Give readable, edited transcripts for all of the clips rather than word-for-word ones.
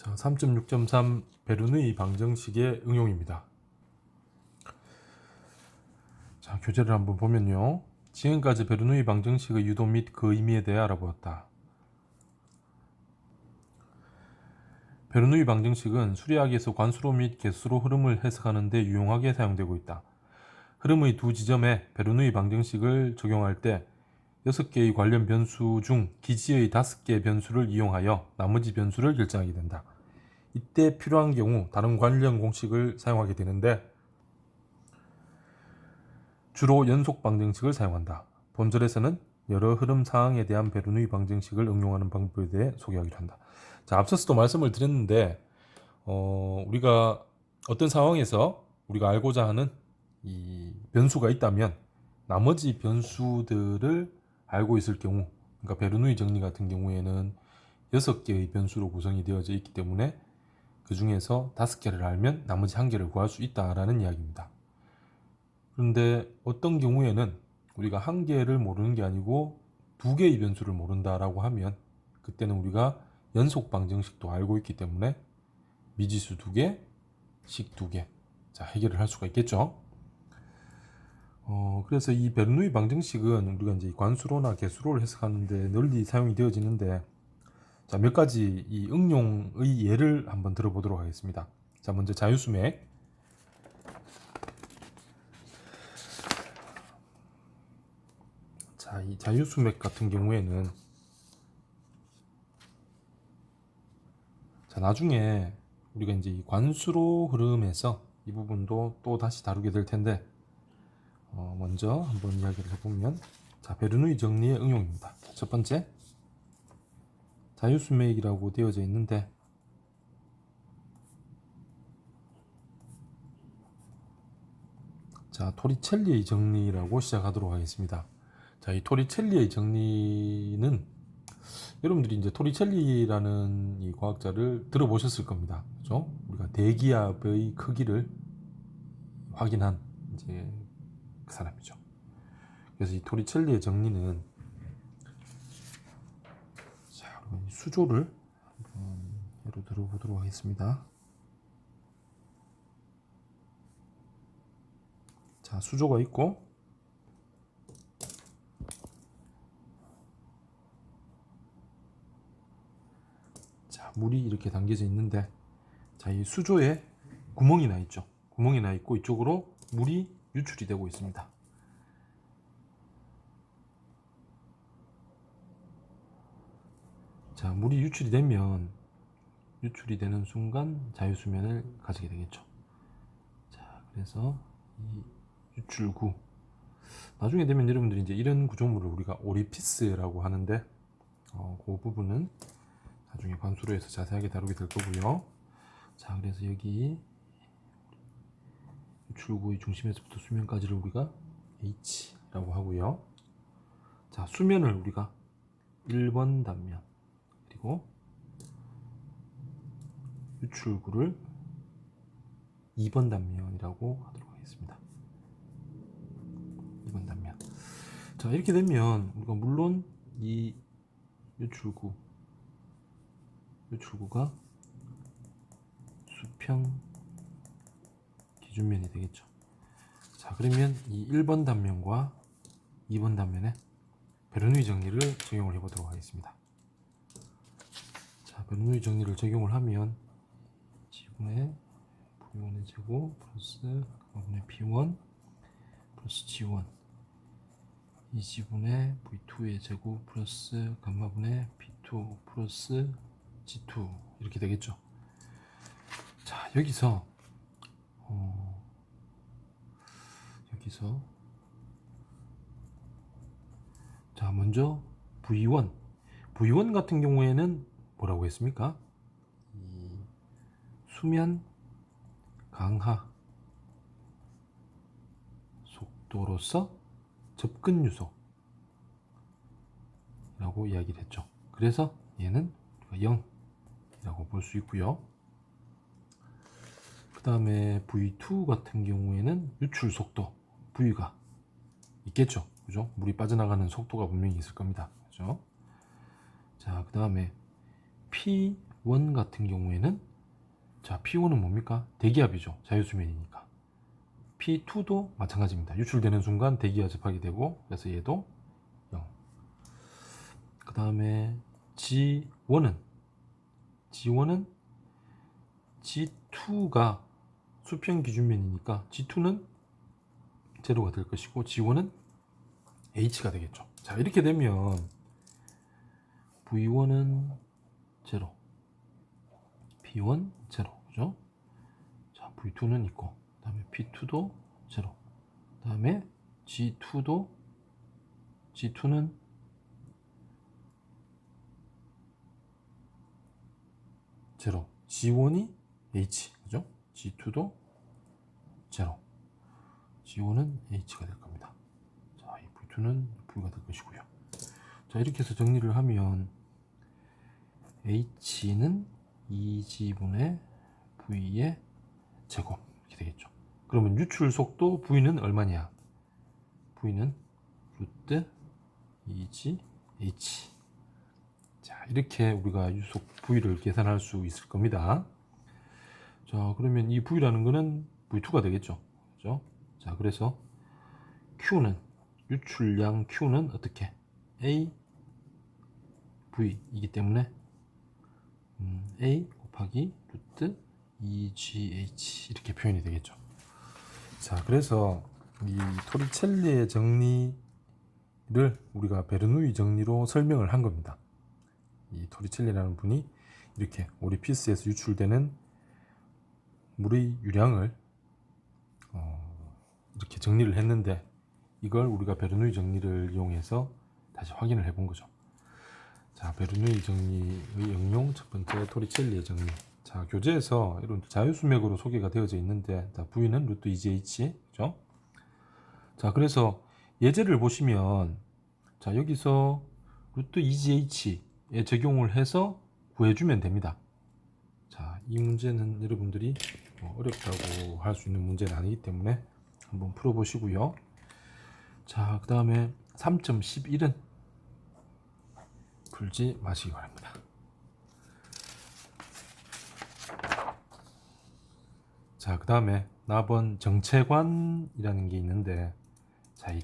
자, 3.6.3 베르누이 방정식의 응용입니다. 자, 교재를 한번 보면요. 지금까지 베르누이 방정식의 유도 및 그 의미에 대해 알아보았다. 베르누이 방정식은 수리학에서 관수로 및 개수로 흐름을 해석하는 데 유용하게 사용되고 있다. 흐름의 두 지점에 베르누이 방정식을 적용할 때 6개의 관련 변수 중 기지의 5개의 변수를 이용하여 나머지 변수를 결정하게 된다. 이때 필요한 경우 다른 관련 공식을 사용하게 되는데 주로 연속 방정식을 사용한다. 본절에서는 여러 흐름 상황에 대한 베르누이 방정식을 응용하는 방법에 대해 소개하기로 한다. 자, 앞서서도 말씀을 드렸는데 우리가 어떤 상황에서 우리가 알고자 하는 이 변수가 있다면 나머지 변수들을 알고 있을 경우, 그러니까 베르누이 정리 같은 경우에는 6개의 변수로 구성이 되어져 있기 때문에 그 중에서 5개를 알면 나머지 1개를 구할 수 있다라는 이야기입니다. 그런데 어떤 경우에는 우리가 1개를 모르는 게 아니고 2개의 변수를 모른다라고 하면 그때는 우리가 연속 방정식도 알고 있기 때문에 미지수 2개, 식 2개, 자, 해결을 할 수가 있겠죠. 그래서 이 베르누이 방정식은 우리가 이제 관수로나 개수로를 해석하는데 널리 사용이 되어지는데, 자, 몇 가지 이 응용의 예를 한번 들어보도록 하겠습니다. 자, 먼저 자유수맥. 자, 이 자유수맥 같은 경우에는 자, 나중에 우리가 이제 이 관수로 흐름에서 이 부분도 또 다시 다루게 될 텐데 먼저 한번 이야기를 해보면, 자, 베르누이 정리의 응용입니다. 첫 번째, 자유수맥이라고 되어져 있는데 자, 토리첼리의 정리라고 시작하도록 하겠습니다. 자, 이 토리첼리의 정리는 여러분들이 이제 토리첼리라는 이 과학자를 들어보셨을 겁니다. 그죠? 우리가 대기압의 크기를 확인한 이제 그 사람이죠. 그래서 이 토리첼리의 정리는, 자, 그러면 수조를 한번 예로 들어보도록 하겠습니다. 자, 수조가 있고 자, 물이 이렇게 담겨져 있는데, 자, 이 수조에 구멍이 나 있죠. 구멍이 나 있고 이쪽으로 물이 유출이 되고 있습니다. 자, 물이 유출이 되는 순간 자유수면을 가지게 되겠죠. 자, 그래서 이 유출구, 나중에 되면 여러분들이 이제 이런 구조물을 우리가 오리피스라고 하는데 그 부분은 나중에 관수로에서 자세하게 다루게 될 거고요. 자, 그래서 여기 유출구의 중심에서부터 수면까지를 우리가 H라고 하고요. 자, 수면을 우리가 1번 단면, 그리고 유출구를 2번 단면이라고 하도록 하겠습니다. 2번 단면. 자, 이렇게 되면 우리가 물론 이 유출구가 수평 기준면이 되겠죠. 자, 그러면 이 1번 단면과 2번 단면에 베르누이 정리를 적용을 해보도록 하겠습니다. 자, 베르누이 정리를 적용을 하면 G분의 V1의 제곱 플러스 V분의 P1 플러스 G1, 2G분의 V2의 제곱 플러스 감마분의 P2 플러스 G2 이렇게 되겠죠. 자, 여기서 자, 먼저 V1 같은 경우에는 뭐라고 했습니까? 이 수면 강하 속도로서 접근 유속이라고 이야기를 했죠. 그래서 얘는 0이라고 볼 수 있고요. 그 다음에 V2 같은 경우에는 유출 속도 V가 있겠죠. 그죠? 물이 빠져나가는 속도가 분명히 있을 겁니다. 그죠? 자, 그 다음에 P P1 같은 경우에는 자, P1은 뭡니까? 대기압이죠. 자유수면이니까. P2도 마찬가지입니다. 유출되는 순간 대기와 접하게 되고, 그래서 얘도 0. 그 다음에 G1은 G2가 수평 기준면이니까 G2는 제로가 될 것이고 G1은 H가 되겠죠. 자, 이렇게 되면 V1은 제로, P1 제로, 그죠? 자, V2는 있고, 그 다음에 P2도 제로, 그 다음에 G2는 제로, G1이 H, 그죠? G2도 제로, G1은 H가 될 겁니다. 자, 이 V2는 V가 될 것이고요. 자, 이렇게 해서 정리를 하면 H는 2G분의 V의 제곱 이렇게 되겠죠. 그러면 유출 속도 V는 얼마냐? V는 루트 2G H. 자, 이렇게 우리가 유속 V를 계산할 수 있을 겁니다. 자, 그러면 이 V라는 거는 V2가 되겠죠. 그죠? 자, 그래서 Q는, 유출량 Q는 어떻게? A V이기 때문에 A 곱하기 루트 2GH 이렇게 표현이 되겠죠. 자, 그래서 이 토리첼리의 정리를 우리가 베르누이 정리로 설명을 한 겁니다. 이 토리첼리라는 분이 이렇게 오리피스에서 유출되는 물의 유량을 이렇게 정리를 했는데, 이걸 우리가 베르누이 정리를 이용해서 다시 확인을 해본 거죠. 자, 베르누이 정리의 응용 첫 번째 토리첼리의 정리. 자, 교재에서 이런 자유수맥으로 소개가 되어져 있는데, 자, V는 루트 2GH, 그죠? 자, 그래서 예제를 보시면, 자, 여기서 루트 2GH에 적용을 해서 구해주면 됩니다. 자, 이 문제는 여러분들이 어렵다고 할 수 있는 문제는 아니기 때문에 한번 풀어보시고요. 자, 그 다음에 3.11은 풀지 마시기 바랍니다. 자, 그 다음에 나번 정체관이라는 게 있는데, 자, 이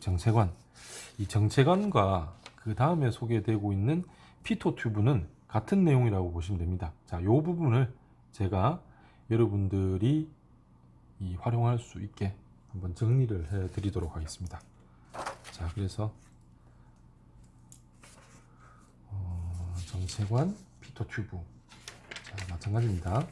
정체관과 그 다음에 소개되고 있는 피토 튜브는 같은 내용이라고 보시면 됩니다. 자, 이 부분을 제가 여러분들이 활용할 수 있게 한번 정리를 해 드리도록 하겠습니다. 자, 그래서 정체관, 피토 튜브, 자, 마찬가지입니다.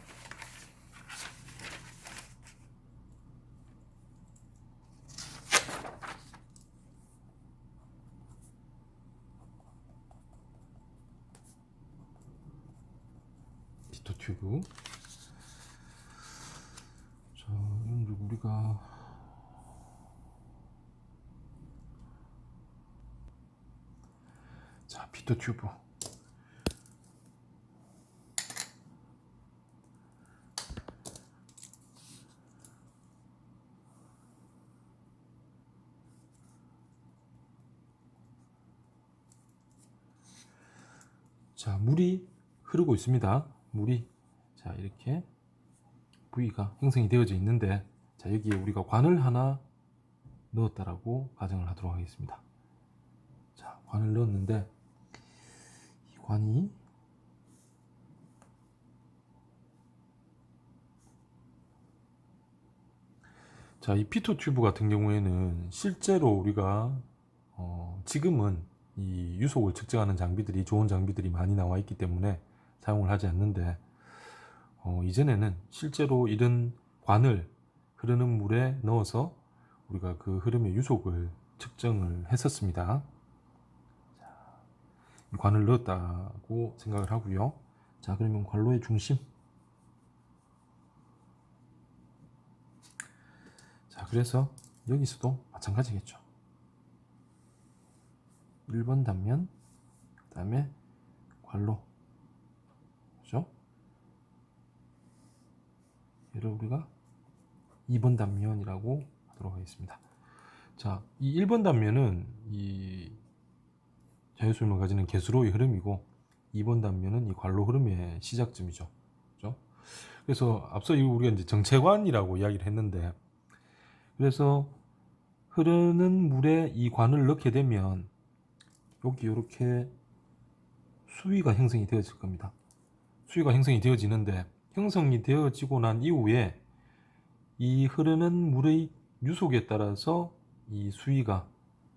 피토 튜브. 자, 우리가 자, 피토 튜브. 자, 물이 흐르고 있습니다. 물이 자, 이렇게 V가 형성이 되어져 있는데, 자, 여기에 우리가 관을 하나 넣었다라고 가정을 하도록 하겠습니다. 자, 관을 넣었는데 이 관이 자, 이 피토 튜브 같은 경우에는 실제로 우리가 지금은 이 유속을 측정하는 장비들이 좋은 장비들이 많이 나와 있기 때문에 사용을 하지 않는데, 이전에는 실제로 이런 관을 흐르는 물에 넣어서 우리가 그 흐름의 유속을 측정을 했었습니다. 자, 이 관을 넣었다고 생각을 하고요. 자, 그러면 관로의 중심. 자, 그래서 여기서도 마찬가지겠죠. 1번 단면, 그 다음에 관로, 그죠? 얘를 우리가 2번 단면이라고 하도록 하겠습니다. 자, 이 1번 단면은 이 자유수명을 가지는 개수로의 흐름이고, 2번 단면은 이 관로 흐름의 시작점이죠. 그죠? 그래서 앞서 우리가 이제 정체관이라고 이야기를 했는데, 그래서 흐르는 물에 이 관을 넣게 되면 여기 이렇게 수위가 형성이 되어질 겁니다. 수위가 형성이 되어지는데, 형성이 되어지고 난 이후에 이 흐르는 물의 유속에 따라서 이 수위가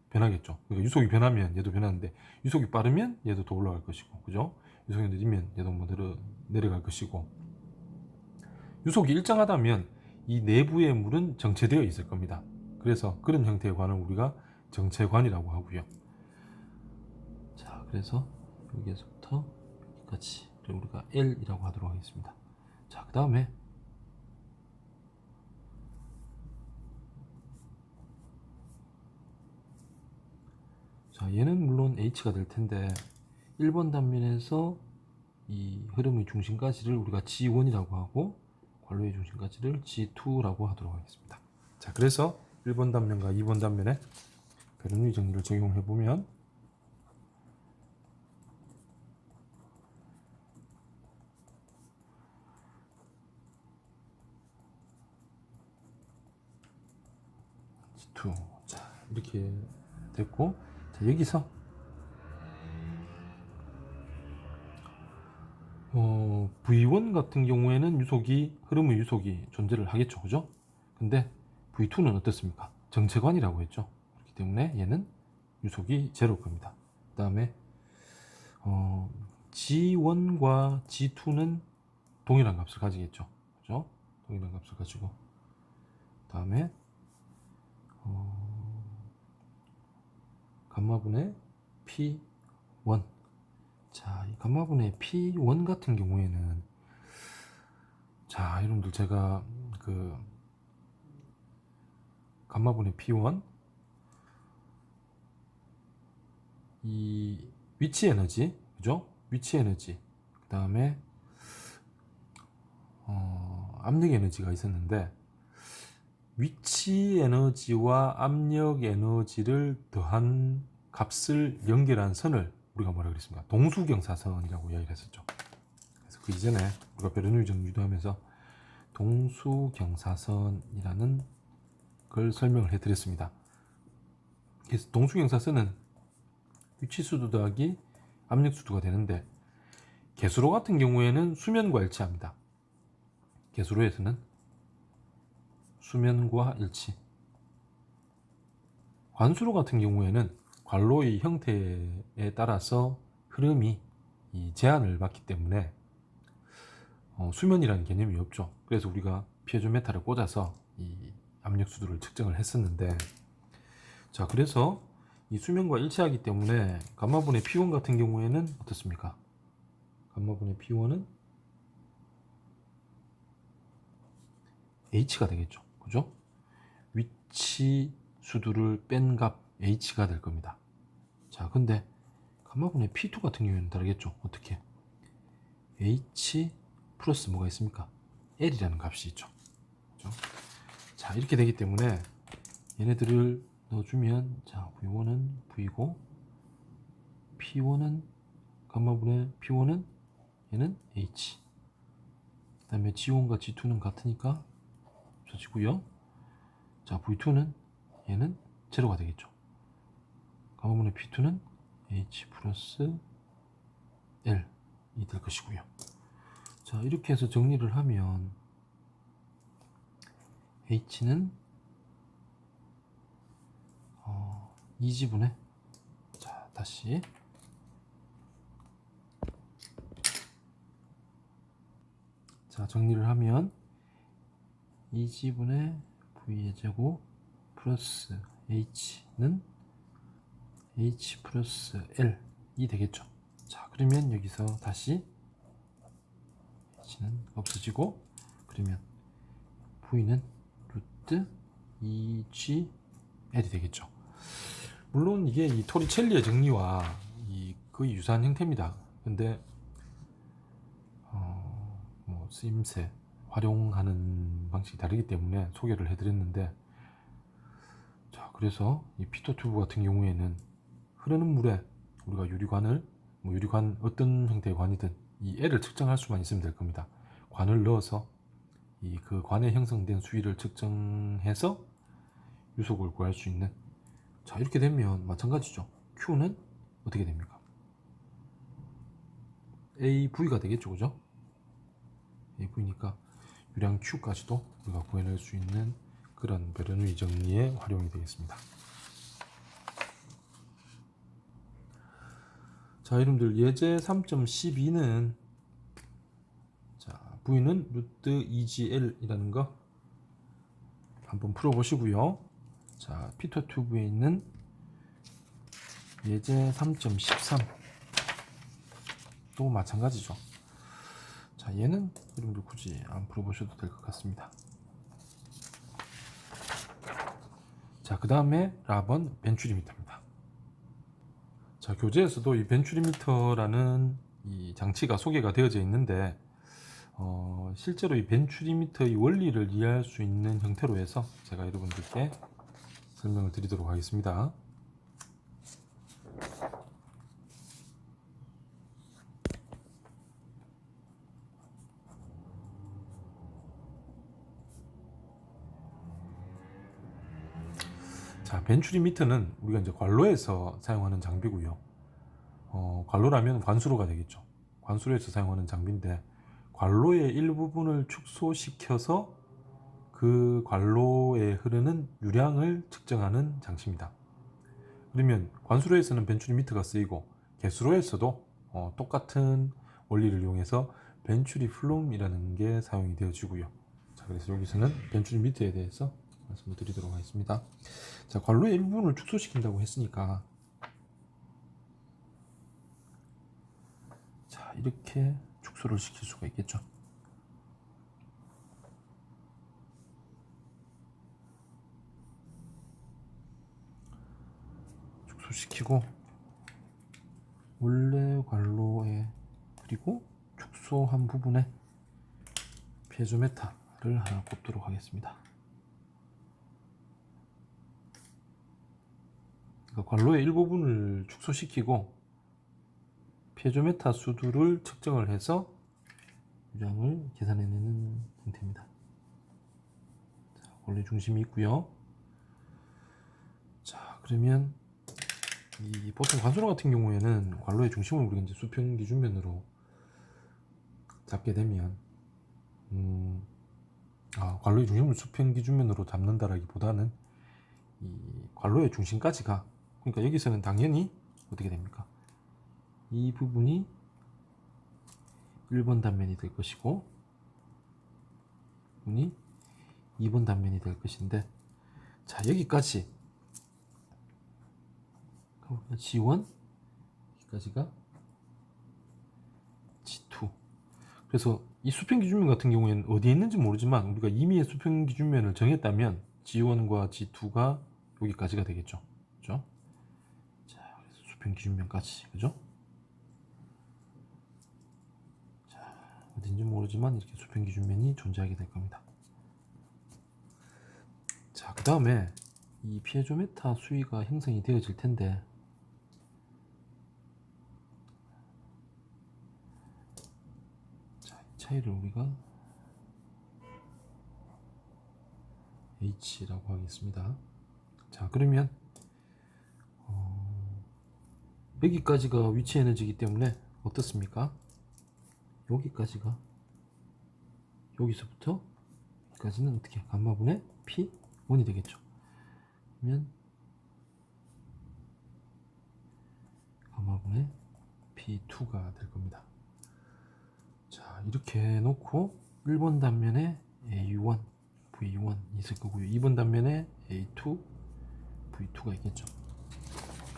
변하겠죠. 그러니까 유속이 변하면 얘도 변하는데, 유속이 빠르면 얘도 더 올라갈 것이고, 그죠? 유속이 늦으면 얘도 뭐 내려갈 것이고, 유속이 일정하다면 이 내부의 물은 정체되어 있을 겁니다. 그래서 그런 형태의 관을 우리가 정체관이라고 하고요. 자, 그래서 여기에서부터 여기까지 우리가 L이라고 하도록 하겠습니다. 자, 그 다음에 자, 얘는 물론 H가 될 텐데 1번 단면에서 이 흐름의 중심까지를 우리가 G1이라고 하고 관로의 중심까지를 G2라고 하도록 하겠습니다. 자, 그래서 1번 단면과 2번 단면에 베르누이 정리를 적용해 보면 G2, 자, 이렇게 됐고, 자, 여기서 V1 같은 경우에는 흐름의 유속이 존재를 하겠죠, 그죠? 근데 V2는 어떻습니까? 정체관이라고 했죠. 그렇기 때문에 얘는 유속이 제로일 겁니다. 그 다음에 G1과 G2는 동일한 값을 가지겠죠, 그죠? 동일한 값을 가지고, 그 다음에 감마분의 P1. 자, 이 감마분의 P1 같은 경우에는, 자, 여러분들 제가 그 감마분의 P1 이 위치 에너지, 그죠? 위치 에너지, 그 다음에 압력 에너지가 있었는데, 위치 에너지와 압력 에너지를 더한 값을 연결한 선을 우리가 뭐라 그랬습니까? 동수경사선이라고 이야기를 했었죠. 그래서 그 이전에 우리가 베르누이 정리 유도하면서 동수경사선이라는 걸 설명을 해드렸습니다. 그래서 동수경사선은 위치수도 더하기 압력수도가 되는데, 개수로 같은 경우에는 수면과 일치합니다. 개수로에서는 수면과 일치. 관수로 같은 경우에는 관로의 형태에 따라서 흐름이 제한을 받기 때문에 수면이라는 개념이 없죠. 그래서 우리가 피에조메타를 꽂아서 이 압력 수도를 측정을 했었는데, 자, 그래서 이 수면과 일치하기 때문에 감마분의 P1 같은 경우에는 어떻습니까? 감마분의 P1은 H가 되겠죠, 그죠? 위치 수두를 뺀 값 H가 될 겁니다. 자, 근데 감마분의 P2 같은 경우에는 다르겠죠. 어떻게? H 플러스 뭐가 있습니까? L이라는 값이 있죠, 그죠? 자, 이렇게 되기 때문에 얘네들을 넣어주면, 자, V1은 V고, P1은 감마분의 P1은 얘는 H, 그 다음에 G1과 G2는 같으니까 없어지고요. 자, V2는 얘는 제로가 되겠죠. 감마분의 P2는 H 플러스 L이 될 것이고요. 자, 이렇게 해서 정리를 하면 H는 2지분의, 자, 다시 자, 정리를 하면 2지분의 V의 제곱 플러스 H는 H 플러스 L이 되겠죠. 자, 그러면 여기서 다시 H는 없어지고, 그러면 V는 루트 2G L이 되겠죠. 물론 이게 이 토리첼리의 정리와 거의 유사한 형태입니다. 근데 뭐 쓰임새 활용하는 방식이 다르기 때문에 소개를 해드렸는데, 자, 그래서 이 피터 튜브 같은 경우에는 흐르는 물에 우리가 유리관을 뭐 유리관 어떤 형태의 관이든 이 L을 측정할 수만 있으면 될 겁니다. 관을 넣어서 이 그 관에 형성된 수위를 측정해서 유속을 구할 수 있는. 자, 이렇게 되면 마찬가지죠. Q는 어떻게 됩니까? AV가 되겠죠, 그죠? AV니까 유량 Q까지도 우리가 구해낼 수 있는 그런 베르누이 정리의 활용이 되겠습니다. 자, 여러분들 예제 3.12는 자, V는 루트 2GL이라는 거 한번 풀어보시고요. 자, 피터 튜브에 있는 예제 3.13 또 마찬가지죠. 자, 얘는 여러분들 굳이 안 풀어보셔도 될 것 같습니다. 자, 그 다음에 라번 벤츄리미터입니다. 자, 교재에서도 이 벤츄리미터라는 이 장치가 소개가 되어져 있는데 실제로 이 벤츄리미터의 원리를 이해할 수 있는 형태로 해서 제가 여러분들께 설명을 드리도록 하겠습니다. 자, 벤츄리미터는 우리가 이제 관로에서 사용하는 장비고요. 관로라면 관수로가 되겠죠. 관수로에서 사용하는 장비인데 관로의 일부분을 축소시켜서 그 관로에 흐르는 유량을 측정하는 장치입니다. 그러면 관수로에서는 벤츄리미터가 쓰이고 개수로에서도 똑같은 원리를 이용해서 벤츄리 플룸이라는 게 사용이 되어지고요. 자, 그래서 여기서는 벤츄리미터에 대해서 말씀을 드리도록 하겠습니다. 자, 관로의 일부분을 축소시킨다고 했으니까 자, 이렇게 축소를 시킬 수가 있겠죠. 축소시키고 원래 관로에 그리고 축소한 부분에 피에조메타를 하나 꼽도록 하겠습니다. 그러니까 관로의 일부분을 축소시키고 피에조메타 수두를 측정을 해서 유량을 계산해내는 형태입니다. 자, 원래 중심이 있고요. 자, 그러면 이 보통 관수로 같은 경우에는 관로의 중심을 우리가 이제 수평 기준면으로 잡게 되면 관로의 중심을 수평 기준면으로 잡는다라기보다는 이 관로의 중심까지가, 그러니까 여기서는 당연히 어떻게 됩니까? 이 부분이 1번 단면이 될 것이고 부분이 2번 단면이 될 것인데, 자, 여기까지 G1 여기까지가 G2. 그래서 이 수평 기준면 같은 경우에는 어디에 있는지 모르지만 우리가 임의의 수평 기준면을 정했다면 G1과 G2가 여기까지가 되겠죠. 그죠? 자, 그래서 수평 기준면까지, 그죠? 자, 어딘지 모르지만 이렇게 수평 기준면이 존재하게 될 겁니다. 자, 그 다음에 이 피에조메타 수위가 형성이 되어질 텐데, 자, 이 차이를 우리가 H라고 하겠습니다. 자, 그러면 여기까지가 위치 에너지이기 때문에 어떻습니까? 여기까지가, 여기서부터 여기까지는 어떻게 감마분의 P1이 되겠죠. 그러면 감마분의 P2가 될 겁니다. 자, 이렇게 해놓고 1번 단면에 A1, V1 있을 거고요. 2번 단면에 A2, V2가 있겠죠.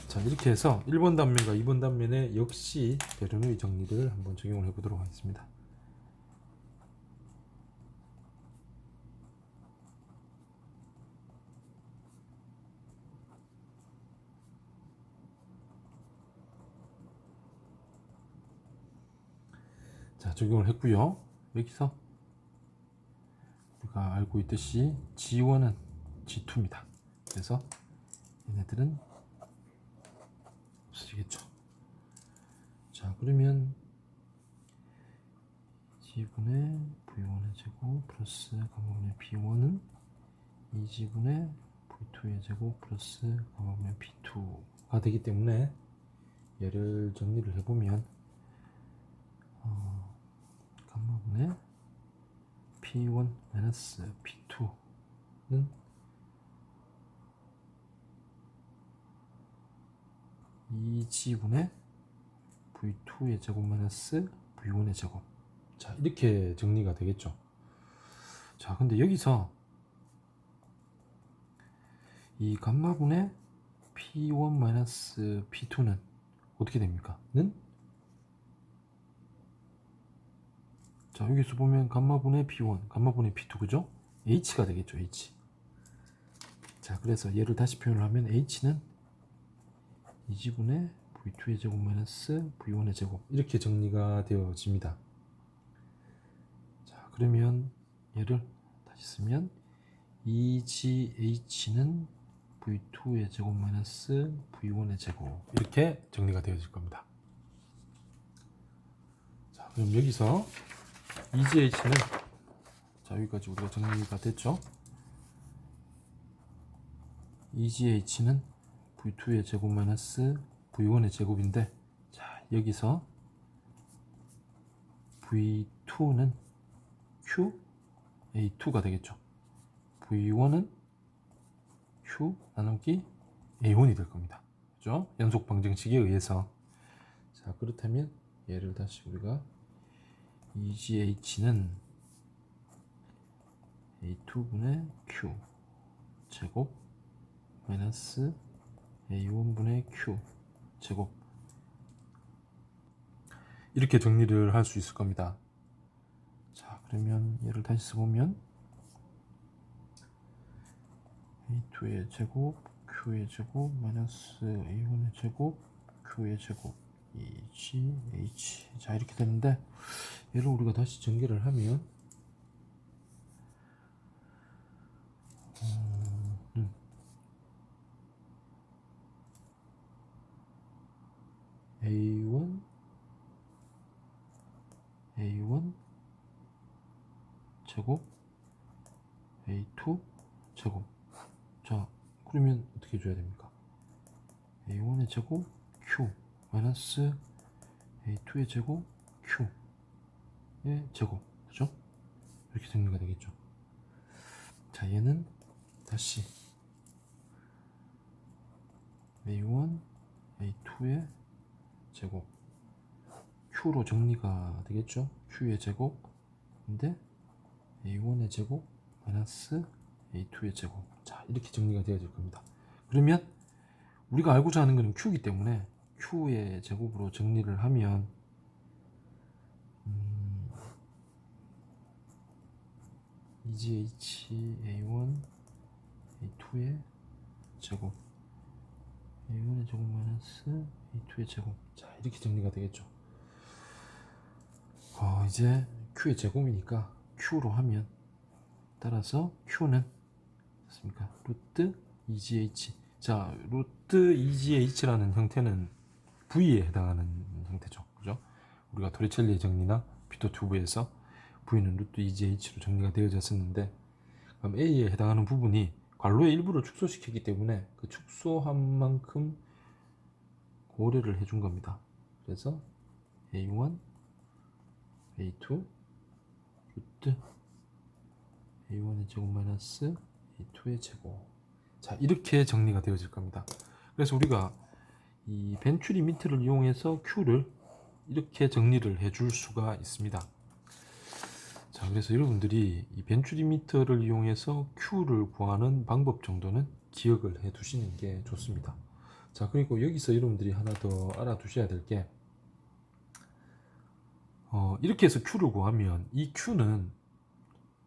자, 이렇게 해서 1번 단면과 2번 단면에 역시 베르누이 정리를 한번 적용을 해보도록 하겠습니다. 자, 적용을 했고요. 여기서 우리가 알고 있듯이 G1은 G2입니다. 그래서 얘네들은 없어지겠죠. 자, 그러면 G분의 V1의 제곱 플러스 감마분의 B1은 2G분의 V2의 제곱 플러스 감마분의 B2가 되기 때문에 얘를 정리를 해보면 감마분의 P1 마이너스 P2는 2G분의 V2의 제곱 마이너스 V1의 제곱. 자, 이렇게 정리가 되겠죠. 자, 근데 여기서 이 감마분의 P1 마이너스 P2는 어떻게 됩니까? 자, 여기서 보면 감마분의 P1, 감마분의 P2, 그죠? H가 되겠죠, H. 자, 그래서 얘를 다시 표현을 하면 H는 2G분의 V2의 제곱 마이너스 V1의 제곱, 이렇게 정리가 되어집니다. 자, 그러면 얘를 다시 쓰면 2GH는 V2의 제곱 마이너스 V1의 제곱, 이렇게 정리가 되어질 겁니다. 자, 그럼 여기서 2GH는, 자, 여기까지 우리가 정리가 됐죠. 2GH는 V2의 제곱 마이너스 V1의 제곱인데, 자, 여기서 V2는 QA2가 되겠죠. V1은 Q 나누기 A1이 될 겁니다. 그죠? 연속 방정식에 의해서. 자, 그렇다면 얘를 다시 우리가 2GH는 A2분의 Q 제곱 마이너스 A1분의 Q 제곱, 이렇게 정리를 할 수 있을 겁니다. 자, 그러면 얘를 다시 써보면 A2의 제곱 Q의 제곱 마이너스 A1의 제곱 Q의 제곱 2GH. 자, 이렇게 되는데, 얘를 우리가 다시 전개를 하면 A1 제곱 A2 제곱. 자, 그러면 어떻게 해줘야 됩니까? A1의 제곱 Q 마이너스 A2의 제곱 Q의 제곱, 그죠? 이렇게 정리가 되겠죠. 자, 얘는 다시 A1 A2의 제곱 Q로 정리가 되겠죠. Q의 제곱인데 A1의 제곱 마이너스 A2의 제곱. 자, 이렇게 정리가 되어질 겁니다. 그러면 우리가 알고자 하는 것은 Q이기 때문에 Q의 제곱으로 정리를 하면 2GH A1 A2의 제곱 A1의 제곱 마이너스 A2의 제곱. 자, 이렇게 정리가 되겠죠. 이제 Q의 제곱이니까 Q로 하면, 따라서 Q는 됐습니까? 루트 2GH. 자, 루트 2GH라는 형태는 V에 해당하는 형태죠. 그죠? 우리가 토리첼리의 정리나 피터 튜브에서 V는 루트 2GH로 정리가 되어졌었는데, 그럼 A에 해당하는 부분이 괄호의 일부를 축소시켰기 때문에 그 축소한 만큼 고려를 해준 겁니다. 그래서 A1 A2 루트 A1의 제곱 마이너스 A2의 제곱. 자, 이렇게 정리가 되어질 겁니다. 그래서 우리가 이 벤츄 리미트를 이용해서 Q를 이렇게 정리를 해줄 수가 있습니다. 자, 그래서 여러분들이 이 벤츄 리미터를 이용해서 Q를 구하는 방법 정도는 기억을 해 두시는 게 좋습니다. 자, 그리고 여기서 여러분들이 하나 더 알아두셔야 될 게, 이렇게 해서 Q를 구하면 이 Q는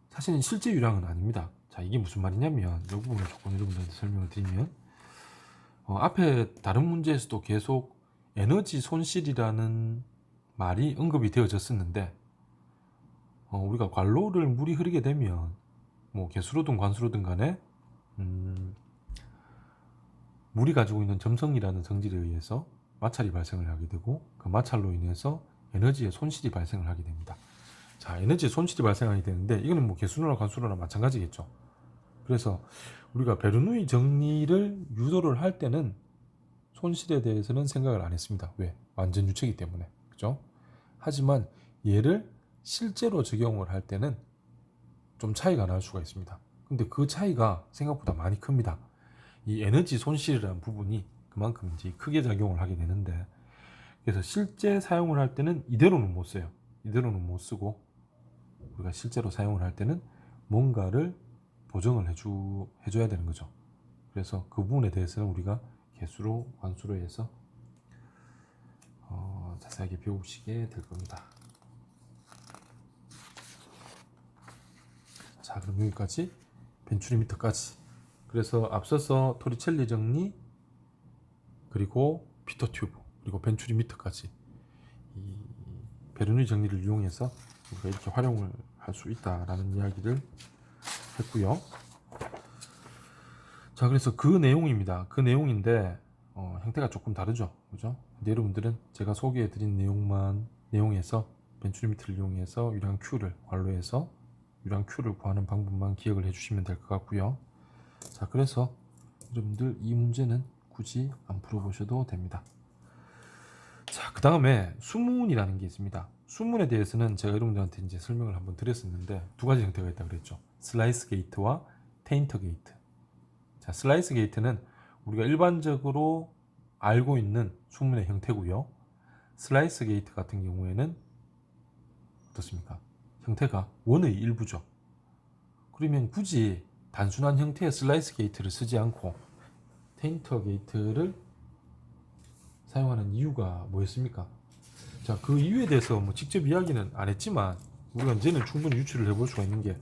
사실은 실제 유량은 아닙니다. 자, 이게 무슨 말이냐면, 이 부분을 조금 여러분들한테 설명을 드리면, 앞에 다른 문제에서도 계속 에너지 손실이라는 말이 언급이 되어졌었는데, 우리가 관로를 물이 흐르게 되면 뭐 개수로든 관수로든 간에 물이 가지고 있는 점성이라는 성질에 의해서 마찰이 발생을 하게 되고 그 마찰로 인해서 에너지의 손실이 발생을 하게 됩니다. 자, 에너지의 손실이 발생하게 되는데 이거는 뭐 개수로나 관수로나 마찬가지겠죠. 그래서 우리가 베르누이 정리를 유도를 할 때는 손실에 대해서는 생각을 안 했습니다. 왜? 완전 유체이기 때문에. 그죠? 하지만 얘를 실제로 적용을 할 때는 좀 차이가 날 수가 있습니다. 근데 그 차이가 생각보다 많이 큽니다. 이 에너지 손실이라는 부분이 그만큼 이제 크게 작용을 하게 되는데, 그래서 실제 사용을 할 때는 이대로는 못 써요. 이대로는 못 쓰고 우리가 실제로 사용을 할 때는 뭔가를 보정을 해줘야 되는 거죠. 그래서 그 부분에 대해서는 우리가 개수로 관수로 해서 자세하게 배우시게 될 겁니다. 자, 그럼 여기까지 벤츄리미터까지. 그래서 앞서서 토리첼리 정리, 그리고 피터 튜브, 그리고 벤츄리미터까지 이 베르누이 정리를 이용해서 우리가 이렇게 활용을 할 수 있다라는 이야기를 했고요. 자, 그래서 그 내용입니다. 그 내용인데 형태가 조금 다르죠, 그죠? 근데 여러분들은 제가 소개해드린 내용에서 벤츄리미터를 이용해서 유량 Q를 관로해서 유량 Q를 구하는 방법만 기억을 해주시면 될 것 같고요. 자, 그래서 여러분들 이 문제는 굳이 안 풀어보셔도 됩니다. 자, 그 다음에 수문이라는 게 있습니다. 수문에 대해서는 제가 여러분들한테 이제 설명을 한번 드렸었는데 두 가지 형태가 있다고 그랬죠. 슬라이스 게이트와 테인터 게이트. 자, 슬라이스 게이트는 우리가 일반적으로 알고 있는 수문의 형태고요. 슬라이스 게이트 같은 경우에는 어떻습니까? 형태가 원의 일부죠. 그러면 굳이 단순한 형태의 슬라이스 게이트를 쓰지 않고 테인터 게이트를 사용하는 이유가 뭐였습니까? 자, 그 이유에 대해서 뭐 직접 이야기는 안 했지만 우리가 이제는 충분히 유추를 해볼 수가 있는 게,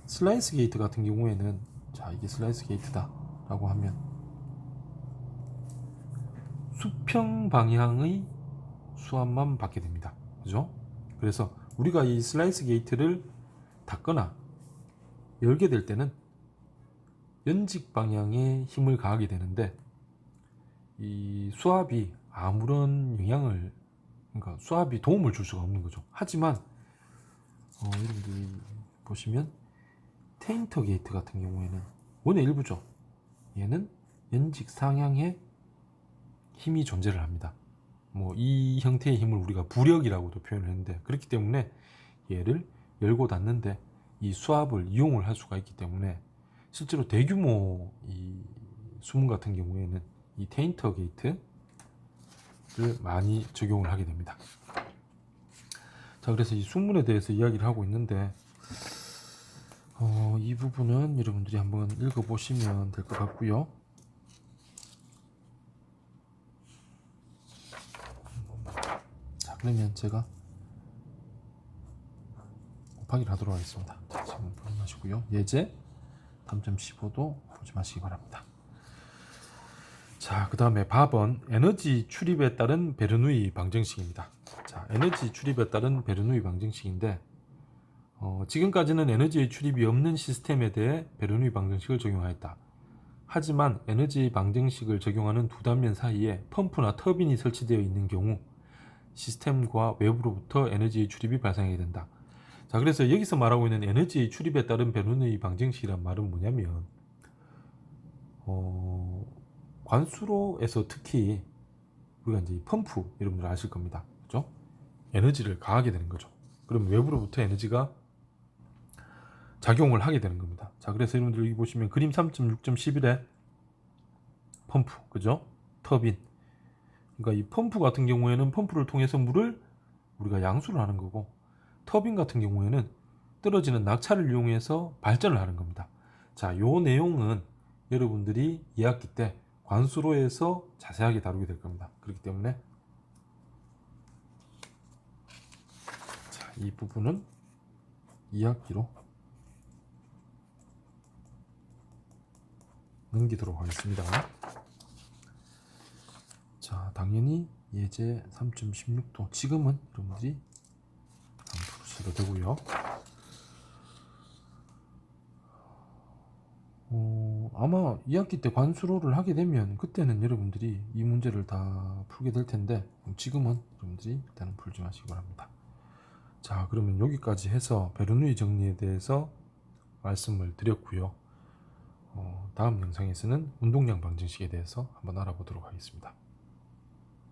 슬라이스 게이트 같은 경우에는, 자, 이게 슬라이스 게이트다 라고 하면 수평 방향의 수압만 받게 됩니다. 그죠? 그래서 우리가 이 슬라이스 게이트를 닫거나 열게 될 때는 연직 방향에 힘을 가하게 되는데, 이 수압이 아무런 영향을, 그러니까 수압이 도움을 줄 수가 없는 거죠. 하지만 여러분들이 보시면 테인터 게이트 같은 경우에는 원의 일부죠. 얘는 연직 상향에 힘이 존재를 합니다. 뭐 이 형태의 힘을 우리가 부력이라고도 표현을 했는데, 그렇기 때문에 얘를 열고 닫는데 이 수압을 이용을 할 수가 있기 때문에 실제로 대규모 이 수문 같은 경우에는 이 테인터 게이트를 많이 적용을 하게 됩니다. 자, 그래서 이 수문에 대해서 이야기를 하고 있는데 이 부분은 여러분들이 한번 읽어보시면 될 것 같고요. 자, 그러면 제가 곱하기를 하도록 하겠습니다. 자, 지금 보지 마시고요. 예제 3.15도 보지 마시기 바랍니다. 자, 그 다음에 밥은 에너지 출입에 따른 베르누이 방정식입니다. 자, 에너지 출입에 따른 베르누이 방정식인데 지금까지는 에너지의 출입이 없는 시스템에 대해 베르누이 방정식을 적용하였다. 하지만 에너지 방정식을 적용하는 두 단면 사이에 펌프나 터빈이 설치되어 있는 경우 시스템과 외부로부터 에너지의 출입이 발생하게 된다. 자, 그래서 여기서 말하고 있는 에너지의 출입에 따른 베르누이 방정식이란 말은 뭐냐면 관수로에서 특히 우리가 이제 펌프, 여러분들 아실 겁니다. 그죠? 에너지를 가하게 되는 거죠. 그럼 외부로부터 에너지가 작용을 하게 되는 겁니다. 자, 그래서 여러분들 여기 보시면 그림 3.6.11에 펌프, 그죠? 터빈. 그러니까 이 펌프 같은 경우에는 펌프를 통해서 물을 우리가 양수를 하는 거고, 터빈 같은 경우에는 떨어지는 낙차를 이용해서 발전을 하는 겁니다. 자, 요 내용은 여러분들이 2학기 때 관수로에서 자세하게 다루게 될 겁니다. 그렇기 때문에 자, 이 부분은 2학기로 넘기도록 하겠습니다. 자, 당연히 예제 3.16도 지금은 여러분들이 안 풀으셔도 되고요. 아마 2학기 때 관수로를 하게 되면 그때는 여러분들이 이 문제를 다 풀게 될 텐데 지금은 여러분들이 일단은 풀지 마시기 바랍니다. 자, 그러면 여기까지 해서 베르누이 정리에 대해서 말씀을 드렸고요. 다음 영상에서는 운동량 방정식에 대해서 한번 알아보도록 하겠습니다.